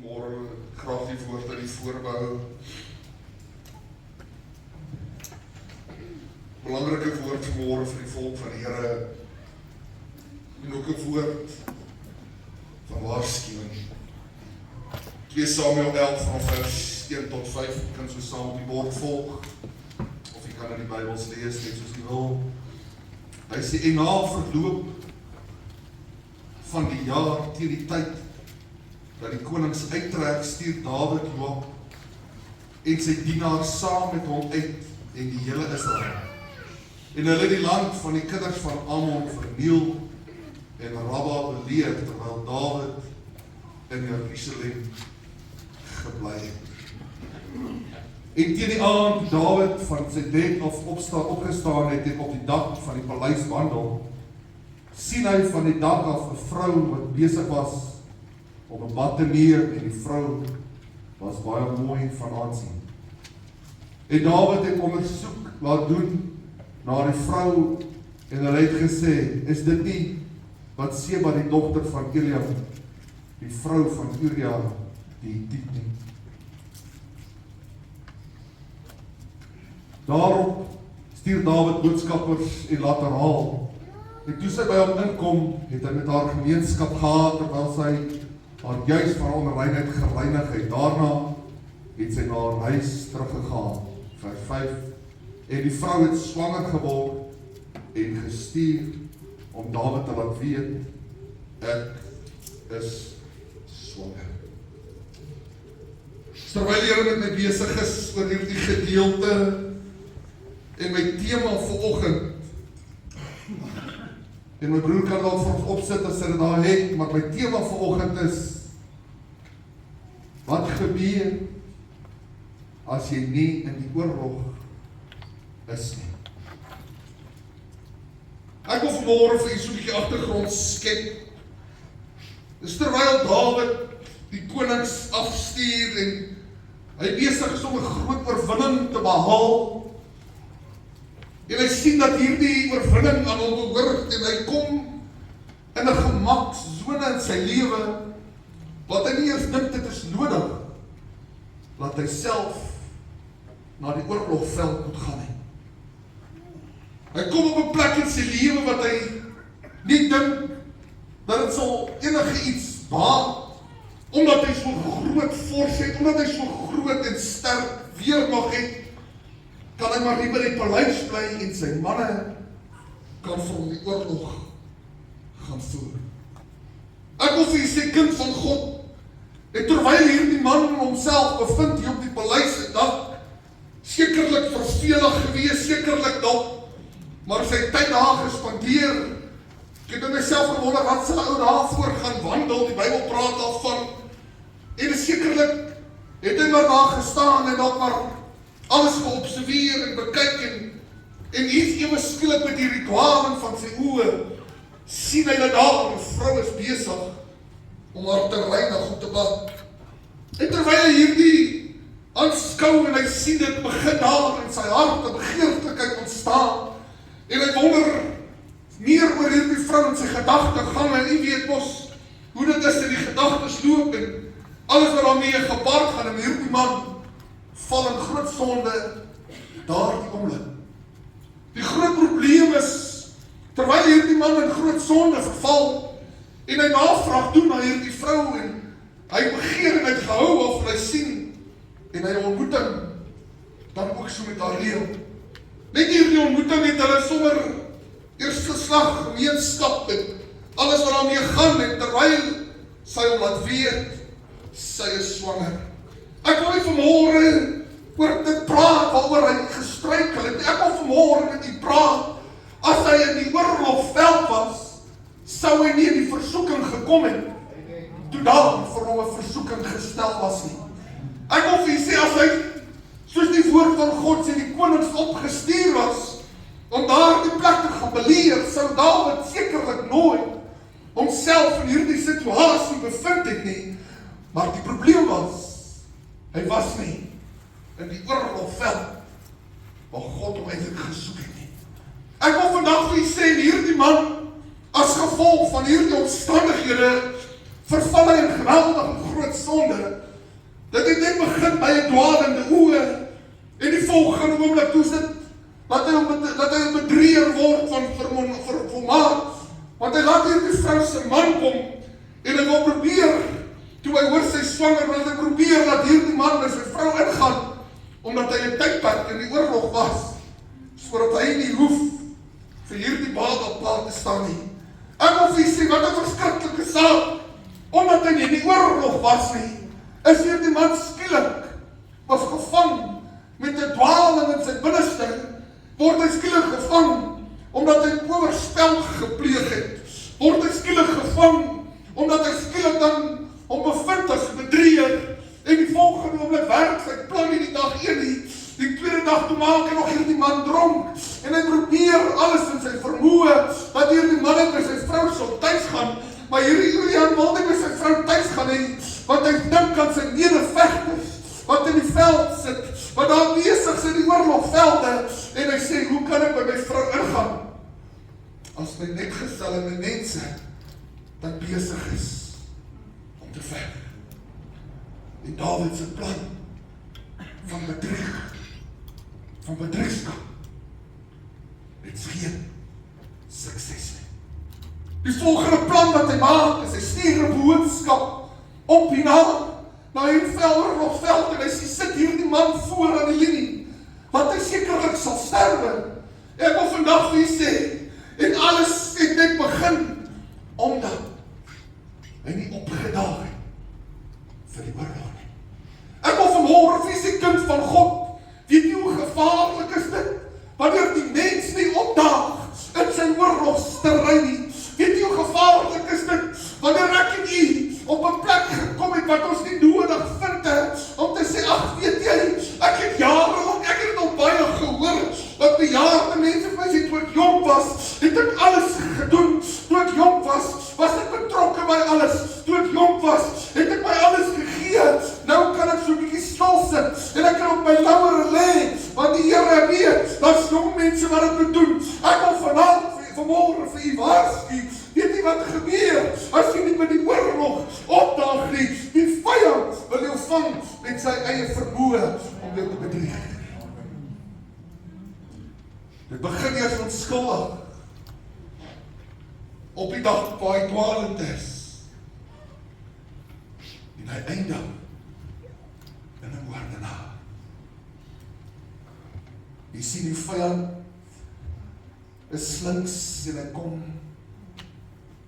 Vanmorgen graag die woord uit die voorbou. Belangrike woord vanmorgen vir die volk van die Here. En ook 'n woord van waarskuwing. 2 Samuel 11 van vers 1 tot 5. Jy kan so saam op die bord volg. Of jy kan in die Bybels lees, net soos jy wil. Hy sê, en na verloop van die jaar teen die tyd dat die konings uittrek, stuur Dawid Joab en sy dienaars saam met hom uit en die hele Israel. En hulle die land van die kinders van Ammon verniel en Rabba beleer, terwyl Dawid in Jerusalem gebly het. En teen die aand Dawid van sy bed of opgestaan het en op die dak van die paleis wandel, sien hy van die dak af 'n vrou wat besig was om 'n bad te neem, en die vrou was baie mooi van aansien. En Dawid het ondersoek laat doen na die vrou, en hulle het gesê, is dit nie Batseba die dogter van Eliab, die vrou van Uria die Hittite nie? Daarop stuur Dawid boodskappers en laat haar haal. En toe sy by hom inkom, het hy met haar gemeenskap gehad, terwyl sy haar juis van onreinheid gereinig het. Daarna het sy na haar huis teruggegaan, vers 5, en die vrou het swanger geword en gestuur om Dawid te laat weet, ek is swanger. Terwyl die Here met my besig is oor hierdie gedeelte en my tema vanoggend, en my broer kan dalk vir ons opsit as hy dit daar het, maar my tema vanoggend is, wat gebeur as jy nie in die oorlog is nie? Ek wil vanmorgen vir so 'n bietjie agtergrond skep. Dis terwyl Dawid die konings afstuur en hy besig is om 'n groot oorwinning te behaal. En hy sien dat hierdie oorwinning aan hom behoort en hy kom in 'n gemaksone in sy lewe wat hy nie eers dink dit is nodig dat hy self na die oorlogveld moet gaan nie. Hy kom op 'n plek in sy lewe wat hy nie dink dat dit sal enige iets baat, omdat hy so groot fors het, omdat hy so groot en sterk weermag het, kan hy maar nie by die paleis bly en sy manne kan vir hom die oorlog gaan voer. Ek wil vir sy kind van God, en terwyl hierdie man homself bevind hier op die paleis en dat sekerlik vervelig gewees, sekerlik dalk, maar sy tyd daar gespandeer. Ek het in myself gewonder, wat sy ou daarvoor gaan wandel, die Bybel praat daarvan, en sekerlik het hy maar daar gestaan en dalk maar alles geobserveer en bekyk en iets ewe skielik met die ritualen van sy oë, sien hy dat daar 'n vrou is besig om haar te reinig, om te bad. En terwyl hy hierdie aanskou en hy sien dit begin daar in sy hart 'n begeerlikheid ontstaan, en hy wonder meer oor hierdie vrou en sy gedagte gaan, en nie weet mos hoe dit is in die gedagtes loop en alles wat daarmee gepaard gaan, en hierdie man val in groot sonde daardie oomblik. Die groot probleem is, terwyl hierdie man in groot sonde verval, en hy navraag doen na hierdie vrou, en hy begeer en hy gehou of hy sien, en hy ontmoeting, dan ook so met haar lewe. Net hierdie ontmoeting het hulle sommer eerste slag, gemeenskap, en alles wat daarmee gaan, en terwyl sy hom laat weet, sy is swanger. Ek wil nie vanmorgen oor dit praat, waaroor hy gestruikel het. Ek wil vanmorgen met die praat, as hy in die oorlogveld was, sou hy nie in die versoeking gekom het, toe daar vir hom 'n versoeking gestel was nie. Ek wil vir jy sê, as hy, soos die woord van God sê, die konings opgestuur was, om daar die plek te gaan beleer, sou Dawid sekerlik nooit homself in hierdie situasie bevind het nie, maar die probleem was, hy was nie in die oorlogveld waar God hom eintlik gesoek het nie. Ek wil vandag vir jy sê, hierdie man, as gevolg van hierdie omstandighede, verval hy in geweldige groot sonde, dat dit net begin by 'n dwalende oë, en die volgende oomblik toe sit, dat hy 'n bedrieger word van vermaak, want hy laat hier die vrou se man kom, en hy wil probeer, toe hy hoor sy swanger, wil hy probeer dat hierdie man met sy vrou ingaan, omdat hy 'n tydperk in die oorlog was, sodat hy nie hoef vir hierdie baba op paal te staan nie. Ek wil vir sê, wat 'n verskriklike saak, omdat hy nie in die oorlog was nie, is hierdie man skielik, was gevang met 'n dwaling in sy binneste, word hy skielik gevang, omdat hy oorspel gepleeg het, word hy skielik gevang, omdat hy skielik dan onbevind as bedrieger, en die volgende oomblik werk sy plan nie die dag 1 nie, die tweede dag toe maak hy nog hierdie man dronk, en hy probeer alles in sy vermoë, dat hierdie man net met sy vrou sal tuis gaan, maar hierdie Julian wil nie met sy vrou tuis gaan nie, want hy dink aan sy medevegters, wat in die veld sit, wat daar besig is in die oorlogvelde, en hy sê, hoe kan ek by my vrou ingaan, as my netgeselle mense, dan besig is, om te veg. En Dawid se plan, van bedrieg, van bedriegskap, het geen sukses nie. Die volgende plan wat hy maak, is hy stuur 'n boodskap op hierna, na die oorlogveld, en hy sê, sit hierdie man voor aan die linie, want hy sekerlik sal sterwe. Ek wil vandag vir sê, en alles het net begin, omdat hy nie opgedaag het vir die oorlog nie. Ek wil vanmôre vir die kind van God, weet jy hoe gevaarlik is dit, wanneer die mens nie opdaag in sy oorlogsterrein nie. Weet jy hoe gevaarlik is dit, wanneer ek en jy op 'n plek gekom het wat ons nie nodig vind om te sê, ag weet jy, ek het jarelang, ek het al baie gehoor, dat bejaarde mense vir my sê, toe ek jong was, het ek alles gedoen, toe ek jong was ek betrokke by alles, toe ek jong was, het ek my alles gegee, nou kan ek so 'n bietjie stil sit, en ek kan op my lauwere lê, want die Here weet, dat's jong mense wat dit moet doen. Ek wil vanmôre vir u waarsku, weet jy wat gebeur, as jy nie by die oorlog opdaag nie, die vyand wil jou vang met sy eie vermoë om jou te bedrieg. Dit begin eers onskuldig, op die dag waar hy dwalend is, en hy eindig in 'n moordenaar. Jy sien die vyand is slinks en hy kom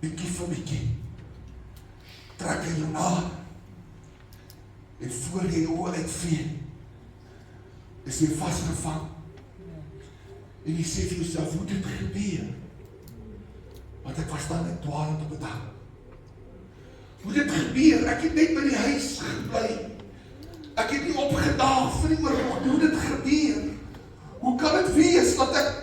bietjie vir bietjie, trek hy jou na, en voor jy oë uitvee, is jy vasgevang, en jy sê vir jouself, hoe dit gebeur, want ek was dan net dwalend op 'n dag. Hoe dit gebeur, ek het net by die huis gebly, ek het nie opgedaag vir die oorlog, hoe dit gebeur, hoe kan dit wees, dat ek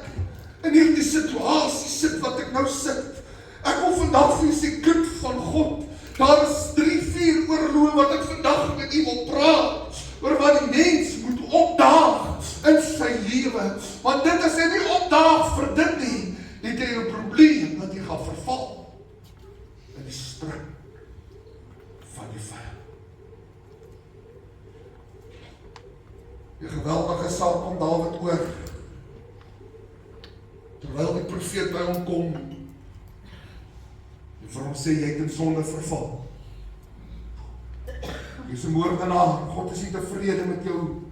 in hierdie situasie sit, wat ek nou sit. Ek wil vandag vir die kind van God, daar is 3-4 oorloë wat ek vandag met u wil praat, oor wat die mens moet opdaag in sy lewe, want dit is hy nie opdaag vir dit nie, het jy 'n probleem, dat jy gaan verval, in die struik van die vyand. Die geweldige saak kom Dawid oor, terwyl die profeet by hom kom, en vir hom sê, jy het in sonde verval. Jy is 'n moordenaar, God is nie tevrede met jou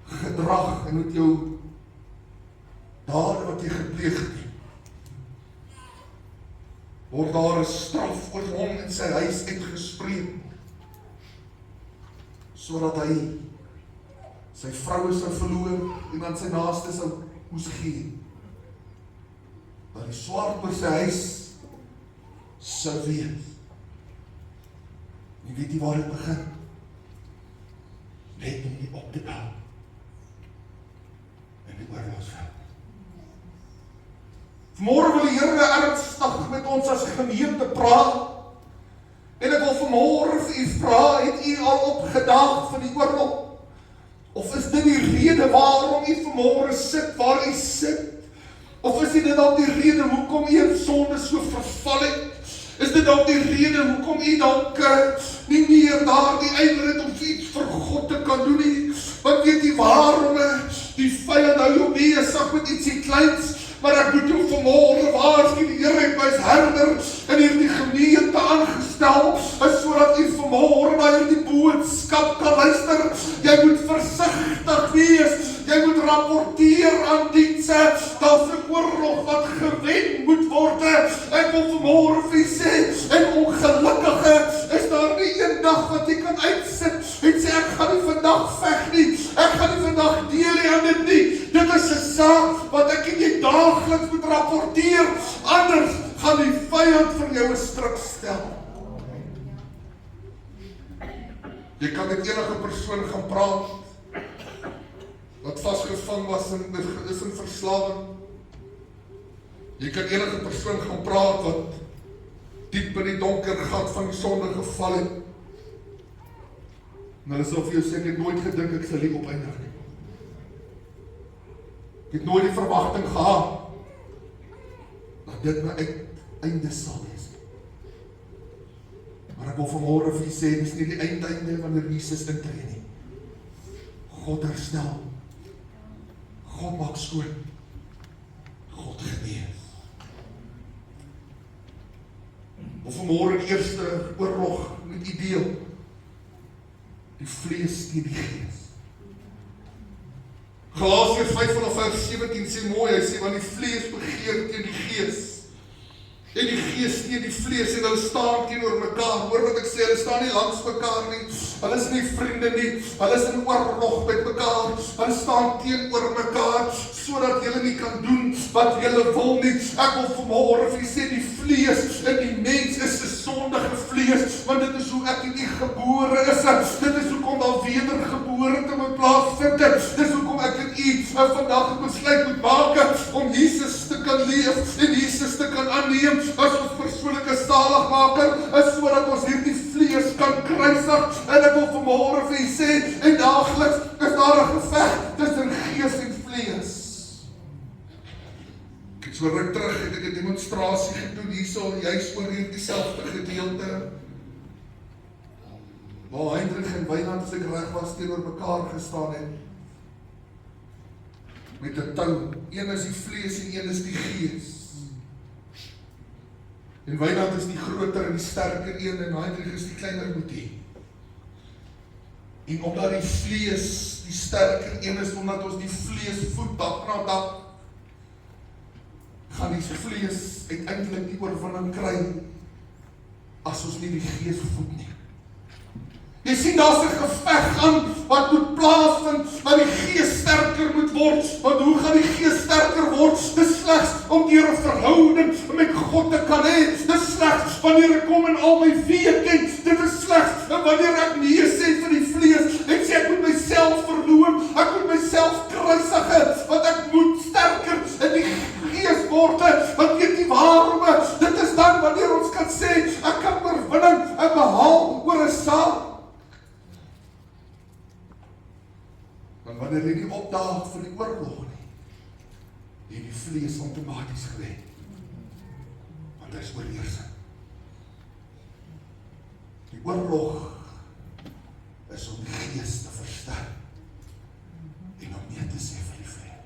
gedrag, en met jou dade wat jy gepleeg het. Word daar 'n straf oor hom in sy huis uitgespreek, sodat hy sy vroue sou verloor, en aan sy naaste sou moes gee, dat die swaard oor sy huis sou wees. En weet jy waar dit begin? Net om die op te bou in die oorlogsveld. Vanmôre wil die Here ernstig met ons as gemeente praat, en ek wil vanmôre vir u vra, het u al opgedaag vir die oorlog? Of is dit die rede waarom u vanmôre sit waar u sit? Of is dit dan die rede hoekom u in sonde so verval het? Is dit dalk die rede hoekom u dalk nie meer daardie ywer het om iets vir God te kan doen nie? Want weet jy waarom? Die vyand hou jou besig met ietsie kleins, maar ek moet jou vanmôre waarsku, die Here het my as herder in hierdie gemeente aangestel, sodat u vanmôre na hierdie boodskap kan luister. Jy moet versigtig wees. Jy moet rapporteer aan dienste. Daar's 'n oorlog wat gewen moet word. Ek wil vanmôre vir u sê, en ongelukkige is daar nie een dag wat jy kan uitsit en sê ek gaan nie vandag veg nie. Ek gaan nie vandag deel hê aan dit nie. Dit is 'n saak wat ek en jy daagliks moet rapporteer. Anders gaan die vyand vir jou 'n stryk stel. Jy kan met enige persoon gaan praat wat vasgevang was is in verslawing. Jy kan enige persoon gaan praat wat diep in die donker gat van die sonde geval het. En hulle sal vir jou sê, ek het nooit gedink ek sal hier opeindig nie. Ek het nooit die verwagting gehad dat dit my einde sal wees. Maar ek wil vanmôre vir u sê, dis nie die eindeinde wanneer Jesus intree nie. God herstel. God maak skoon. God genees. Of vanmôre die eerste oorlog met u deel. Die vlees teen die gees. Galasiërs 5:17 sê mooi, hy sê, want die vlees begeer teen die gees. En die gees teen die vlees, en hulle staan teenoor mekaar. Hoor wat ek sê, hulle staan nie langs mekaar nie. Hulle is nie vriende nie. Hulle is in oorlog met mekaar. Hulle staan teenoor mekaar, sodat julle nie kan doen wat julle wil nie. Ek wil vanmôre vir julle sê, die vlees in die mens is 'n sondige vlees, want dit is hoe ek en u gebore is. Dit is hoekom daar wedergeboorte moet plaasvind. Dit is hoekom ek en u vandag 'n besluit moet maak om Jesus te kan leef en Jesus te kan aanneem as ons persoonlike saligmaker, is sodat ons hierdie vlees kan kruisig. En ek wil vanmôre vir u sê, en daagliks is daar 'n geveg tussen gees en vlees. So ruk terug het ek 'n demonstrasie gedoen hierso, juis oor hierdie selfde gedeelte. Waar Hendrik en Wynand, as ek reg was, teenoor mekaar gestaan het. Met 'n tou. Een is die vlees en een is die gees. En Wynand is die groter en die sterker een, en Hendrik is die kleiner boetie. En omdat die vlees die sterker een is, omdat ons die vlees voed dag na dag, gaan die vlees uiteindelik die oorwinning kry as ons nie die gees voed nie. Jy sien, daar's 'n geveg aan wat moet plaasvind, dat die gees sterker moet word. Want hoe gaan die gees sterker word? Dis slegs om deur 'n verhouding met God te kan hê. Dis slegs wanneer ek kom en al my weë ken. Dit is slegs wanneer ek nee sê vir die vlees. Ek sê ek moet myself verloon, ek moet myself kruisig, want ek moet sterker in die gees word. Want weet jy waarom? Dit is dan wanneer ons kan sê, ek kan oorwinning behaal oor 'n saak. Want wanneer jy nie opdaag vir die oorlog nie, jy die vlees outomaties gewen. Want hy is oorheersing. Die oorlog is om die gees te verstaan en om nee te sê vir die vlees.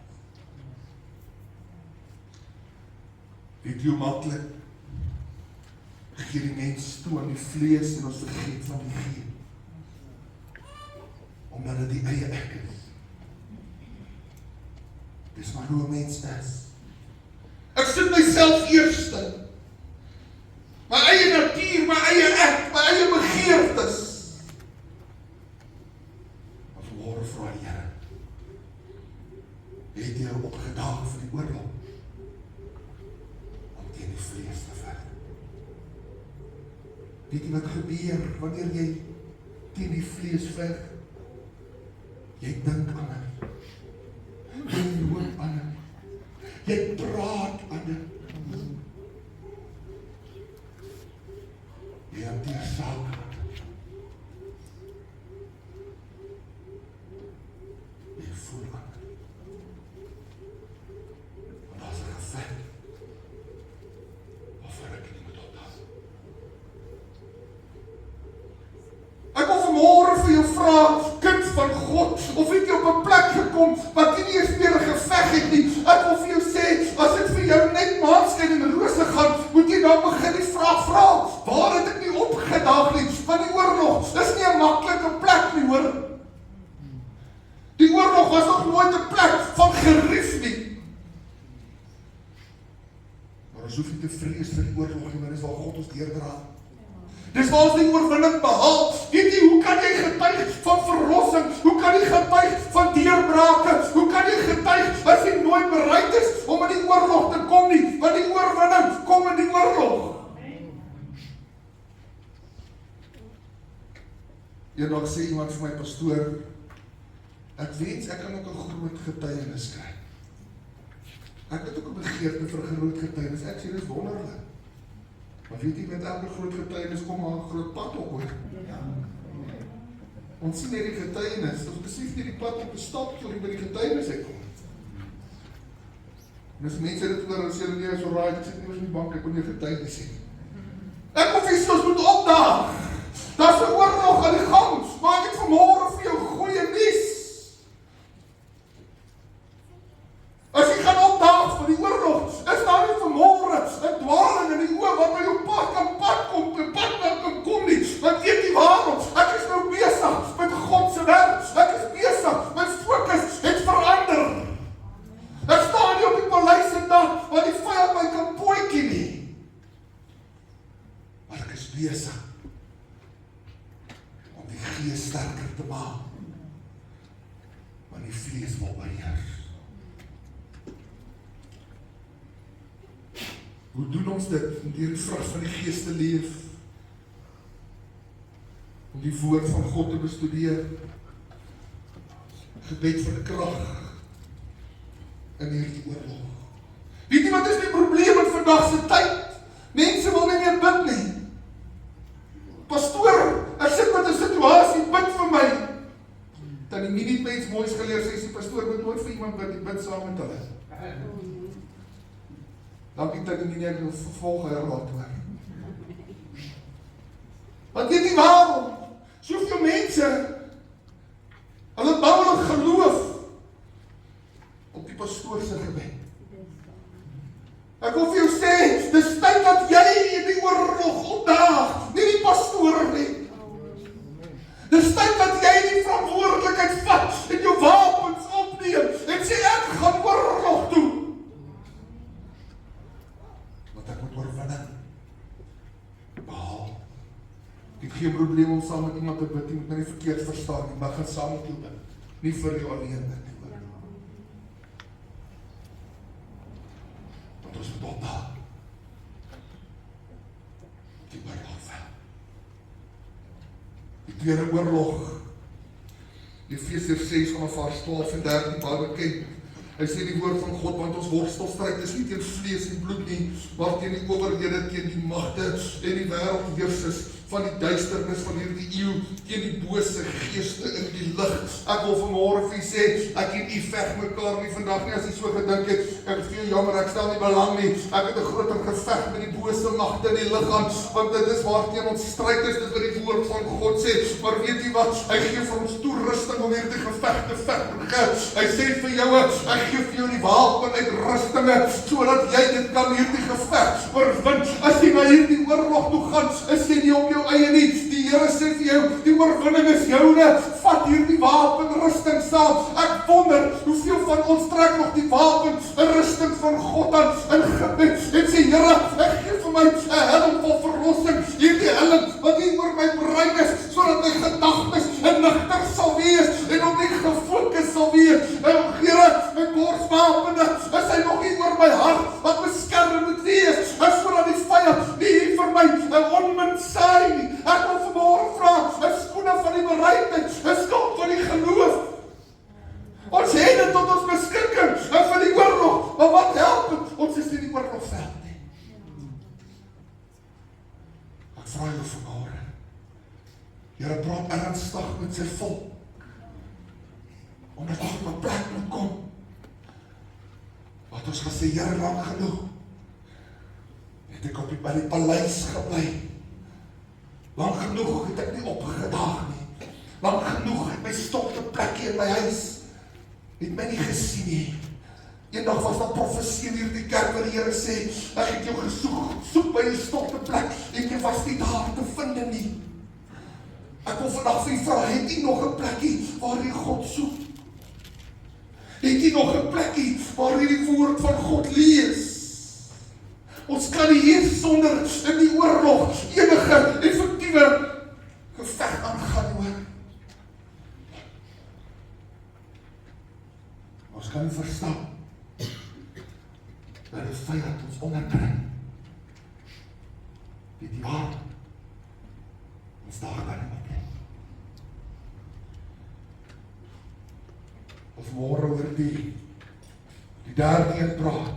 Weet jy hoe maklik gee die mens toe aan die vlees en ons vergeet van die gees? Omdat dit die eie ek is. Dis maar hoe 'n mens is. Ek sit myself eerste. My eie natuur, my eie ek, my eie begeertes. Maar vanmôre vra die Here, het jy opgedaag vir die oorlog om teen die vlees te veg? Weet jy wat gebeur wanneer jy teen die vlees veg? Jy dink aan dit. Jy loop aan dit. Jy praat aan dit. Jy hanteer sake. Jy voel aan dit. Want daar is 'n geveg waarvoor ek nie moet opdaag. vanmôre vir jou vra, kind van God, of het jy op 'n plek gekom wat jy nie eens meer 'n geveg het nie. Ek wil vir jou sê, as dit vir jou net maanskyn en rose gaan, moet jy dan begin die vraag vra, waar het ek nie opgedaag nie? Want die oorlog is nie 'n maklike plek nie, hoor. Die oorlog was nog nooit 'n plek van gerief nie. Maar ons hoef nie te vrees vir die oorlog nie, maar dis waar God ons deurdra. Dis waar ons die oorwinning behaal. Weet jy, hoe kan jy getuig van verlossing? Hoe kan jy getuig van deurbrake? Hoe kan jy getuig as jy nooit bereid is om in die oorlog te kom nie? Want die oorwinning kom in die oorlog. Eendag sê iemand vir my, pastoor, ek wens ek kan ook 'n groot getuienis kry. Ek het ook 'n begeerte vir 'n groot getuienis. Ek sê, dis wonderlik. Maar weet jy, met elke groot getuienis kom maar 'n groot pad op, hoor. Ons sien hierdie getuienis, ons besef nie die pad op 'n stapjie by die getuienis uitkom. En as mense dit oor, dan sê hulle, nee, is alright, ek sit nie eens in die bank, ek kon nie 'n getuienis hê. Ek of jy soos moet opdaag. Daar's 'n oorlog aan die gang, maar ek het vanmôre vir jou goeie nuus. As jy gaan opdaag van die oorlog, is daar nie vanmôre 'n dwaling in die oë wat by jou pad kan kom nie. Want weet jy waarom? Ek is nou besig met God se werk. Ek is besig, my fokus het verander. Ek staan nie op die paleis en dan, waar die vyand my kan pootjie nie. Maar ek is besig om die gees sterker te maak. Want die vlees wil oorheers. Hoe doen ons dit om deur die vrug van die Gees te leef? Om die woord van God te bestudeer. Gebed vir krag in hierdie oorlog. Weet jy wat is die probleem in vandag se tyd? Mense wil nie meer bid nie. Pastoor, ek sit met 'n situasie, bid vir my. Tannie Minnie het my iets moois geleer, sy sê, pastoor, moet nooit vir iemand bid saam met hulle. Dankie Tannie Minnie, ek wil vervolg herhaal hoor. Want weet jy waarom? Soveel mense, hulle bou hulle geloof op die pastoor se gebed. Ek wil vir jou sê, dis tyd dat jy in die oorlog opdaag, nie die pastoor nie. Dis tyd dat jy die verantwoordelikheid vat en jou wapens opneem en sê ek gaan oorlog toe. Want ek moet oorwinning behaal. Ek het geen probleem om saam met iemand te bid, jy moet my nie verkeerd verstaan nie, maar gaan saam met jou bid, nie vir jou alleen bid nie. Want ons moet opdaag. Die oorlog wel. Die tweede oorlog, Efesiërs 6 vanaf vers 12 en 13, baie bekend. Hy sê die woord van God, want ons worstelstryd is nie teen vlees en bloed nie, maar teen die owerhede, teen die magte en die wêreldheersers van die duisternis van hierdie eeu, teen die bose geeste in die lig. Ek wil vanmôre vir u sê, ek en u veg mekaar nie vandag nie, as jy so gedink het, ek is veel jammer, ek stel nie belang nie, ek het 'n groter geveg met die bose magte in die liggaam, want dit is waarteen ons stryd is, dit wat die woord van God sê, maar weet jy wat, hy gee vir ons toerusting om hierdie geveg te veg. Hy sê vir jou, ek gee vir jou die wapen uit rustinge, sodat jy dit kan hierdie geveg oorwin. As jy na hierdie oorlog toe gaan, is jy nie op jou eie nie. Die Here sê vir jou, die oorwinning is joune. Vat hierdie wapenrusting saam. Ek wonder hoeveel van ons trek nog die wapen en rusting van God aan in gebed en sê, Here, ek gee vir my 'n helm van verlossing. Hierdie helm wat hier oor my brein is, sodat my gedagtes nigter sal wees en op die gefokus sal wees. En Here, my borswapene, is hy nog nie oor my hart wat beskerm moet wees, is sodat die vyand nie vir my 'n onmin saai nie. Ek wil vanmôre vra, 'n skoene van die bereidheid, 'n skild van die geloof. Ons het dit tot ons beskikking vir die oorlog, maar wat help het? Ons is nie die oorlogveld nie. Ek vra jou vanmôre, Here, praat ernstig met sy volk, omdat ons op 'n plek moet kom, wat ons gesê, Here, lank genoeg, het ek by die paleis gebly. Lang genoeg het ek nie opgedaag nie. Lang genoeg het my stilte plekkie in my huis, het my nie gesien nie. Eendag was daar profesie in hierdie kerk waar die Here sê, ek het jou gesoek, soek by die stilte plek, en jy was nie daar te vind nie. Ek wil vandag vir u vra, het jy nog 'n plekkie waar jy God soek? Het jy nog 'n plekkie waar jy die woord van God lees? Ons kan nie hier sonder in die oorlog enige effektiewe geveg aangaan hoor. Ons kan nie verstaan dat die vyand ons onderdruk. Weet jy waar? Ons daar dan nie op nie. Ons môre oor die derde een praat.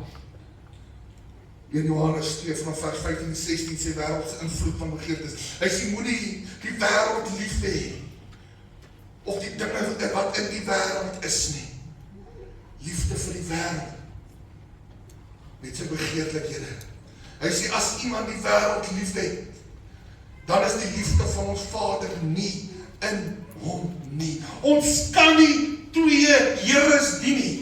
1 Johannes 2 vanaf vers 15 en 16 sê wêreldse invloed van begeertes. Hy sê moenie die wêreld lief hê of die dinge wat in die wêreld is nie. Liefde vir die wêreld met sy begeerlikhede. Hy sê as iemand die wêreld liefhet, dan is die liefde van ons Vader nie in hom nie. Ons kan nie twee Heres dien nie.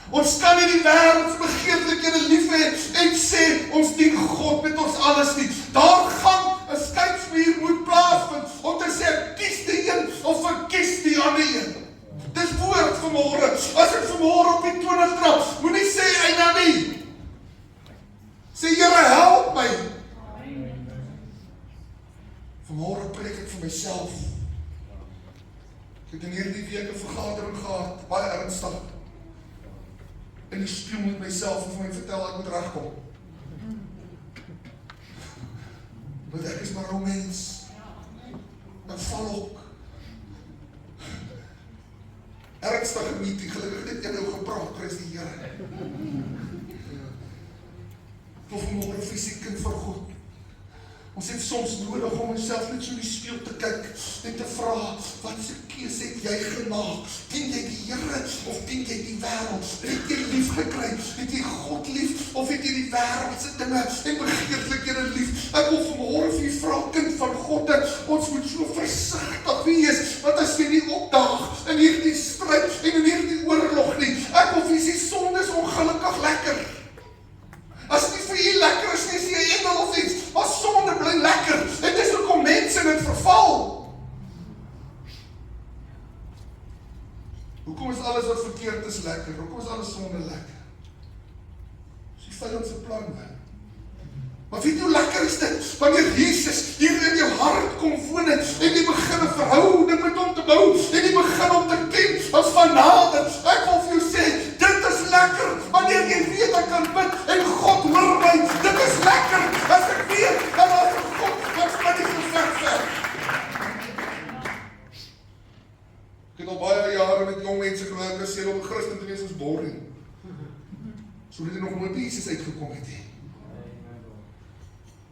Ons kan nie die wêreld se begeerlikhede lief hê en sê ons dien God met ons alles nie. Daar gaan 'n skeidsmuur moet plaasvind om te sê kies die een of verkies die ander een. Dis woord vanmôre. As ek vanmôre op die tone trap, moenie sê eina nie. Sê Here help my. Vanmôre preek ek vir myself. Ek het in hierdie week 'n vergadering gehad, baie ernstig. En ek speel met myself en vir my vertel ek moet regkom. Want ek is maar 'n mens. Ek val ook. Ernstige meeting, gelukkig net een ou gepraat, prys die Here. Of môre fisiek kind van God. Ons het soms nodig om onsself net so in die spieël te kyk en te vra, wat se keuse het jy gemaak? Dien jy die Here of dien jy die wêreld? Het jy lief gekry? Het jy God lief of het jy die wêreldse dinge en begeerlikhede lief? Ek wil vanmôre vir u vra, kind van God, ons moet so versigtig wees, want as jy nie opdaag in hierdie stryd en in hierdie oorlog nie, ek wil vir u sê sonde is ongelukkig lekker. As dit nie vir jy lekker is nie, is jy engel of iets, maar sonde bly lekker. En dis hoekom mense in verval. Hoekom is alles wat verkeerd is lekker? Hoekom is alles sonde lekker? Dis die vyand se plan, hè? Maar weet jy hoe lekker is dit? Wanneer Jesus hier in jou hart kom woon en jy begin 'n verhouding met hom te bou en jy begin hom te ken as van nader. Ek wil vir jou sê, dit is lekker wanneer jy weet ek kan bid en God hoor my. Dit is lekker as ek weet dat daar 'n God wat my nie geveg het. Ek het al baie jare met jong mense gewerk en sê om 'n Christen te wees is boring. Sodat jy nog nooit by Jesus uitgekom het nie.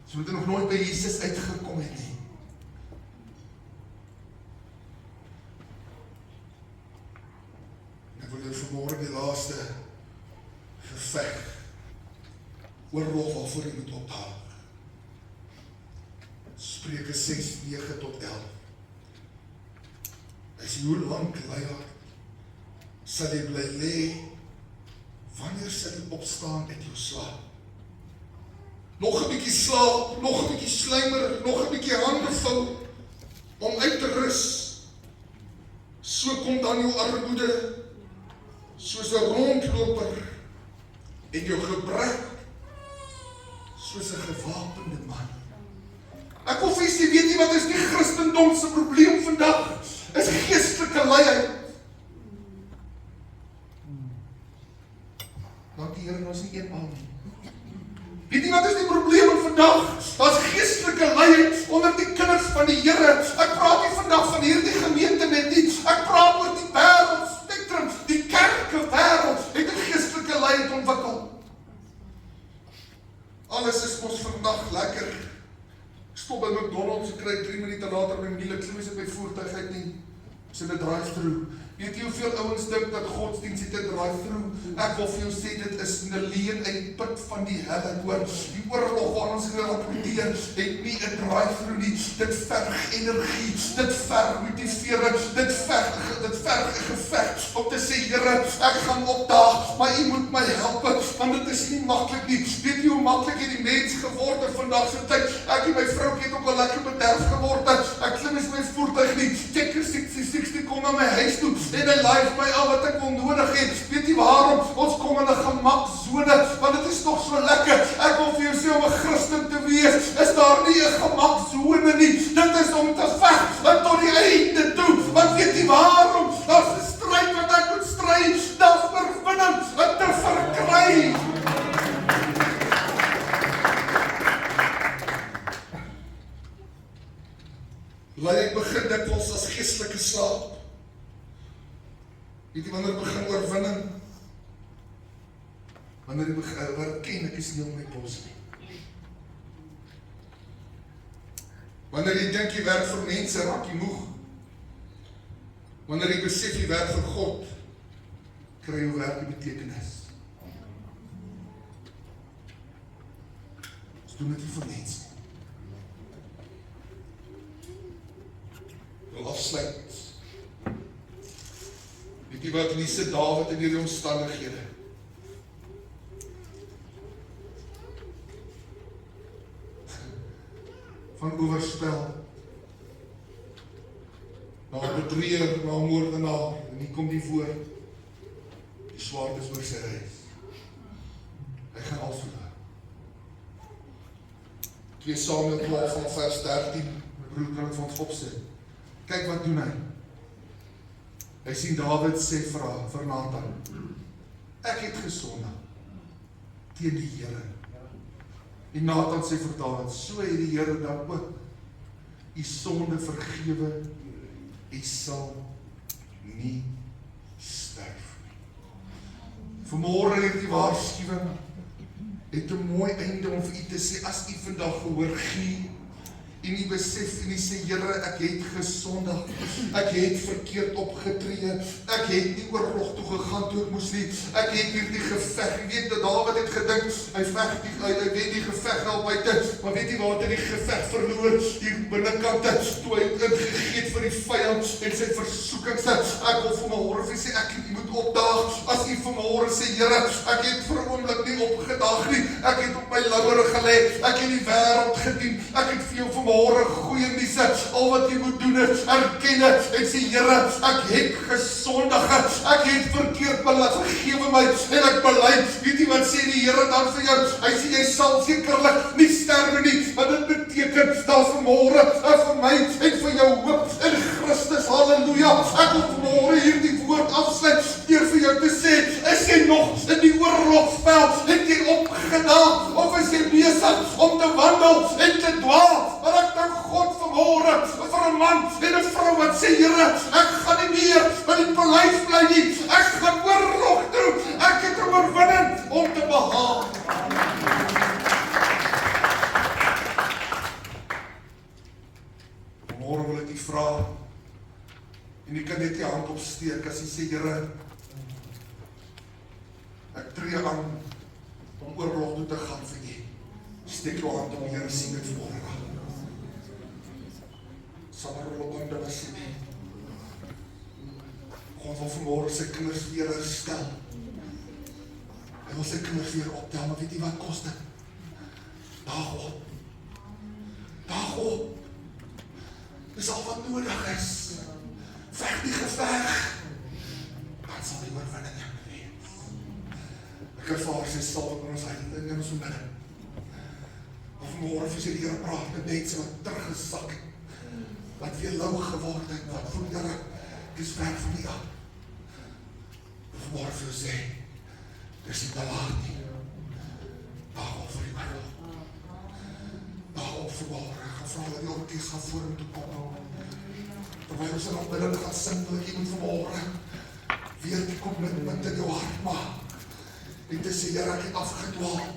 So het nog nooit by Jesus uitgekom het nie. Ek wil jou vanmôre die laaste geveg oorlog waarvoor jy moet opdaag. Spreuke 6:9 tot 11. Hy sê, hoe lank luiaard sal jy bly lê? Wanneer sal jy opstaan uit jou slaap? Nog 'n bietjie slaap, nog 'n bietjie slymer, nog 'n bietjie hande vou om uit te rus. So kom dan jou armoede soos 'n rondloper en jou gebrek soos 'n gewapende man. Ek wil vir julle sê, weet jy wat is die Christendom se probleem vandag? Is geestelike luiheid. Dankie Here, ons nie een al nie. Weet jy wat is die probleem vandag? Daar's geestelike luiheid onder die kinders van die Here. Ek praat nie vandag van hierdie gemeente net nie. Ek praat oor die wêreld spektrum, die kerke wêreld het 'n geestelike luiheid ontwikkel. Alles is mos vandag lekker. Ek stop by McDonald's, ek kry 3 minute later my meal, ek sien my voertuig uit nie. Is in 'n drive-through. Weet jy hoeveel ouens dink dat godsdienst het 'n drive-through? Ek wil vir jou sê, dit is 'n leuen uit die put van die helle, hoor. Die oorlog waar ons rapporteer, het nie 'n drive-through nie. Dit verg energie, dit verg motivering, dit verg 'n geveg om te sê, Here, ek gaan opdaag, maar U moet my help, want dit is nie maklik nie. Weet jy hoe maklik het die mens geword in vandag se tyd? Ek en my vrou het ook al lekker bederf geword. Ek klim nie my voertuig nie. Checker 60 kom na my huis toe en hy laai my al wat ek wil nodig het. Weet jy waarom? Ons kom in 'n gemaksone, want dit is nog so lekker. Ek wil vir jou sê, om 'n Christen te wees, is daar nie 'n gemaksone nie. Dit is om te veg tot die einde toe. Want weet jy waarom? Daar's 'n stryd wat ek moet stry. Daar's oorwinning wat te verkry. Lyding begin dikwels as geestelike slaap. Weet jy wanneer begin oorwinning? Wanneer jy begin erken, ek is nie op my pos nie. Wanneer jy dink jy werk vir mense, raak jy moeg. Wanneer jy besef jy werk vir God, kry jou werk 'n betekenis. Ons doen dit nie vir mense nie. Wil afsluit. Weet jy wat Lise Dawid in hierdie omstandighede? Van oorspel, na 'n bedrieger, na 'n moordenaar, en hier kom die woord, die swaard is oor sy huis. Hy gaan afverloor. 2 Samuel 12 van vers 13, my broer kan het van ons opsit. Kyk wat doen hy. Hy sien Dawid sê vir Nathan, ek het gesondig teen die Here. En Nathan sê vir Dawid, so het die Here dan ook u sonde vergewe, u sal nie sterf nie. Vanmôre het die waarskuwing het 'n mooi einde om vir u te sê, as u vandag gehoor gee, en u besef en u sê, Here, ek het gesondig, ek het verkeerd opgetree, ek het nie oorlog toe gegaan toe ek moes nie, ek het hierdie geveg, jy weet dat Dawid het gedink, hy weet die geveg al buite, maar weet jy waar het hy die geveg verloor, hier binnenkante, toe hy ingegeet vir die vyand en sy versoekings, ek wil vir my hoor, sê, ek moet opdaag, as u vir my hoor sê, Here, ek het vir 'n oomblik nie opgedaag nie, ek het op my lauwere gelê, ek het die wêreld gedien, ek het vir jou vanmôre goeie nuus, al wat jy moet doen is erken en sê, Here, ek het gesondig, ek het verkeerd beleid, vergewe my en ek bely. Weet jy wat sê die Here dan vir jou? Hy sê jy sal sekerlik nie sterwe nie, want dit beteken daar's vanmôre vir my en vir jou hoop in Christus. Halleluja. Ek wil vanmôre hierdie woord afsluit deur vir jou te sê, is jy nog in die oorlogsveld, het jy opgedaag of is jy besig om te wandel en te dwaal? Maar ek dank God vanmôre vir 'n man en 'n vrou wat sê, Here, ek gaan nie meer by die paleis bly nie, ek gaan oorlog toe, ek het 'n oorwinning om te behaal. Vanmôre wil ek u vra, en jy kan net die hand opsteek as jy sê, Here, ek tree aan om oorlog toe te gaan vir u. Steek jou hand op, Here, sien dit vanmôre. Samarolobande was nie. God wil vanmôre sy kinders weer herstel. Hy wil sy kinders weer optel, maar weet jy wat kos dit? Daag op. Daag op. Dis al wat nodig is. Veg die geveg. Dan sal die oorwinning jou wees. Ek ervaar sy salwing in ons hande en in ons midde. Of vanmôre vir sy die Here praat met mense wat teruggesak het, wat weer lou geword het, wat voel, Here, ek is ver van die af. Vanmôre vir jou sê, dis nie te laat nie. Daag op vir die oorlog. Daag op vanmôre, gevra dat die orkes gaan voor moet kom. Terwyl ons in aanbidding gaan sing, wil ek jy moet vanmôre weer die kommitment in jou hart maak. En te sê, Here, ek het afgedwaal.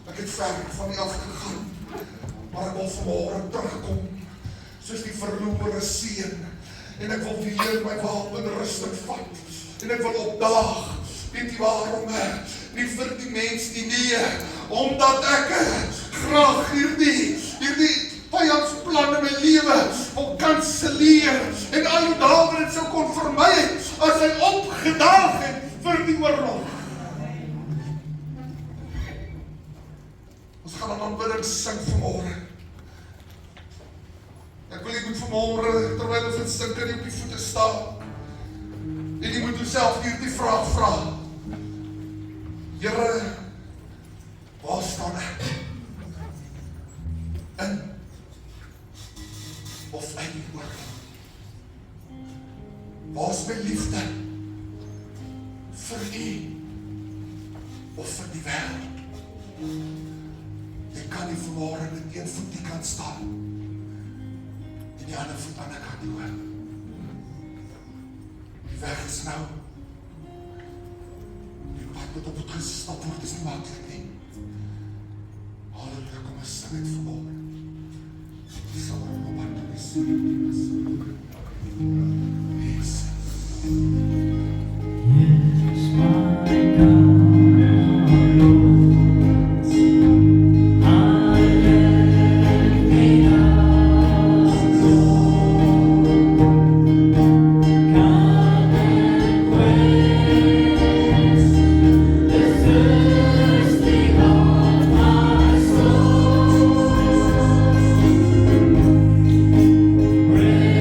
Ek het ver van die afgegaan. Maar ek wil vanmôre terugkom, soos die verlore seun. en ek wil weer my wapenrusting vat, en ek wil opdaag, weet jy waarom, nie vir die mens nie, omdat ek graag hierdie vyandsplan in my lewe wil kanseleer, en al hoe Dawid het sou kon vermy het, as hy opgedaag het vir die oorlog. Ons gaan aan aanbidding sing vanmôre. Ek wil jy moet vanmôre, terwyl ons dit sing, kan jy op die voete staan, en jy moet jouself hierdie vraag vra. Here, waar staan ek? In of uit die oorlog? Waar is my liefde vir U of vir die wêreld? Jy kan nie vanmôre met een voet die kant staan en die ander voet aan die kant toe. Die weg is nou. Die pad wat op het gestap word is nie maklik nie. Halleluja, kom ons sing het vanmôre. Die sal er op hart te wees. Jesus. Yes, my God. Praise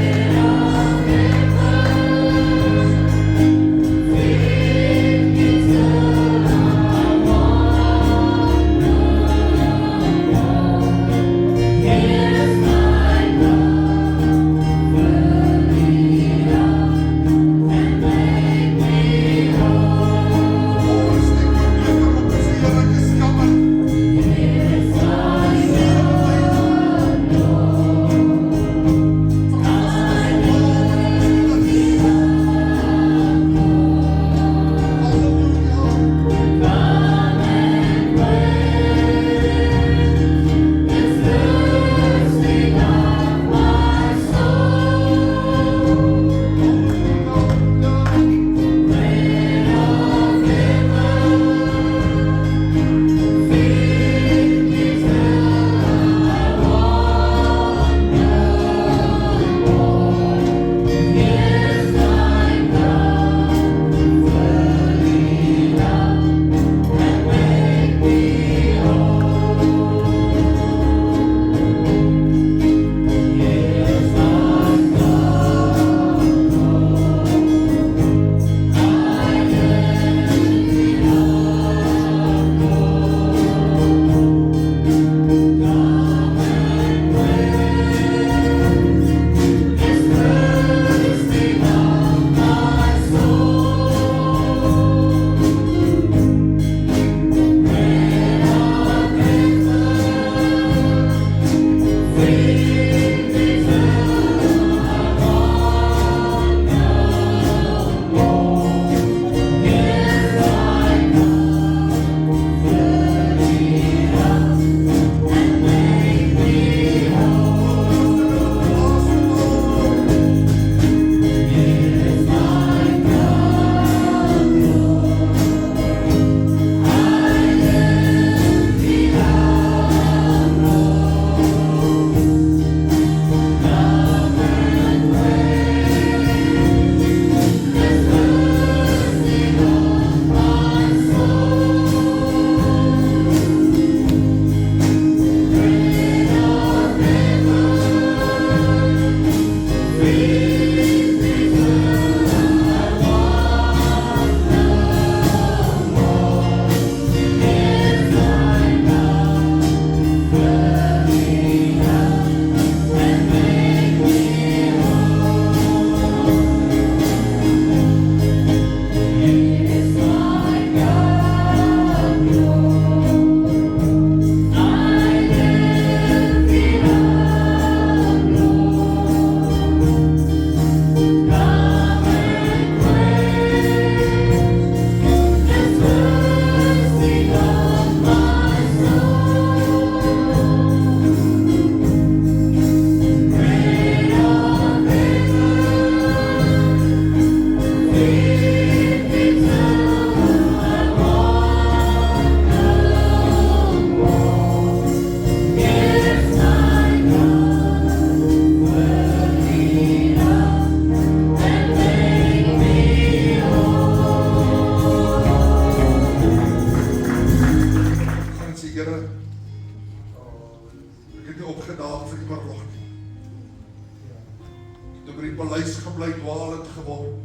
toe by die paleis gebly dwaal het geword.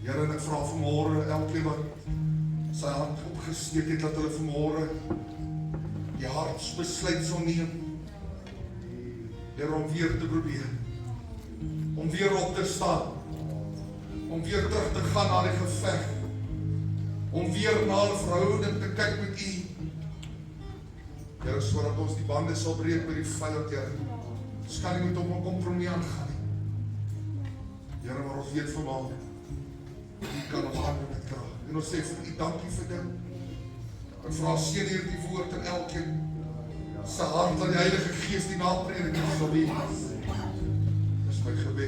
Here, en ek vra vanmôre elkeen wat sy hand opgesteek het, dat hulle vanmôre die hartsbesluit sal neem. Here, om weer te probeer. Om weer op te staan. Om weer terug te gaan na die geveg. Om weer na 'n verhouding te kyk met U. Here, sodat ons die bande sal breek met die vyand, Here. Ons kan nie met hom 'n kompromie aangaan nie. Here, maar ons weet vanmôre, U kan ons hande met krag. En ons sê vir U dankie vir dit. Ek vra seën hierdie woord in elkeen se hart, dat die Heilige Gees die naprediking sal wees. Dis my gebed.